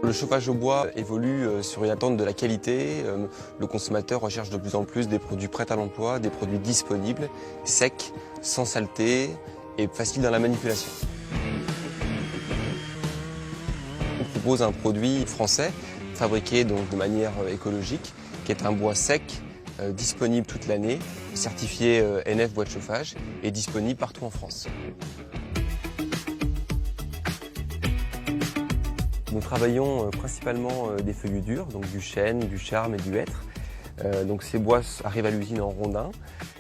Le chauffage au bois évolue sur une attente de la qualité. Le consommateur recherche de plus en plus des produits prêts à l'emploi, des produits disponibles, secs, sans saleté et faciles dans la manipulation. On propose un produit français, fabriqué donc de manière écologique, qui est un bois sec, disponible toute l'année, certifié NF bois de chauffage et disponible partout en France. Nous travaillons principalement des feuillus durs, donc du chêne, du charme et du hêtre. Donc ces bois arrivent à l'usine en rondins.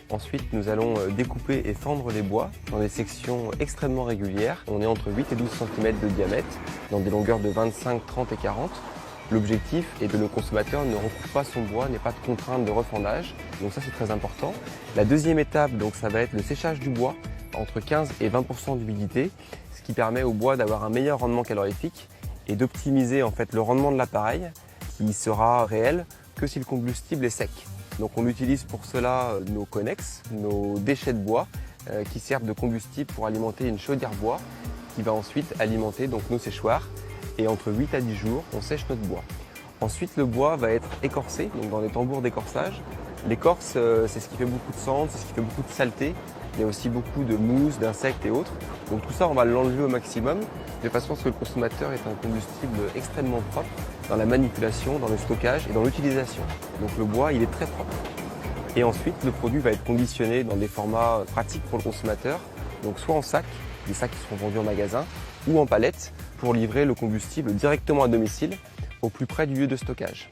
Ensuite, nous allons découper et fendre les bois dans des sections extrêmement régulières. On est entre 8 et 12 cm de diamètre, dans des longueurs de 25, 30 et 40. L'objectif est que le consommateur ne recoupe pas son bois, n'ait pas de contrainte de refendage. Donc ça, c'est très important. La deuxième étape, donc, ça va être le séchage du bois, entre 15 et 20% d'humidité, ce qui permet au bois d'avoir un meilleur rendement calorifique et d'optimiser en fait le rendement de l'appareil qui sera réel que si le combustible est sec. Donc on utilise pour cela nos connexes, nos déchets de bois qui servent de combustible pour alimenter une chaudière bois qui va ensuite alimenter donc nos séchoirs et entre 8 à 10 jours on sèche notre bois. Ensuite le bois va être écorcé donc dans des tambours d'écorçage. L'écorce c'est ce qui fait beaucoup de cendre, c'est ce qui fait beaucoup de saleté. Il y a aussi beaucoup de mousse, d'insectes et autres. Donc tout ça, on va l'enlever au maximum, de façon à ce que le consommateur ait un combustible extrêmement propre dans la manipulation, dans le stockage et dans l'utilisation. Donc le bois, il est très propre. Et ensuite, le produit va être conditionné dans des formats pratiques pour le consommateur, donc soit en sac, des sacs qui seront vendus en magasin, ou en palette pour livrer le combustible directement à domicile, au plus près du lieu de stockage.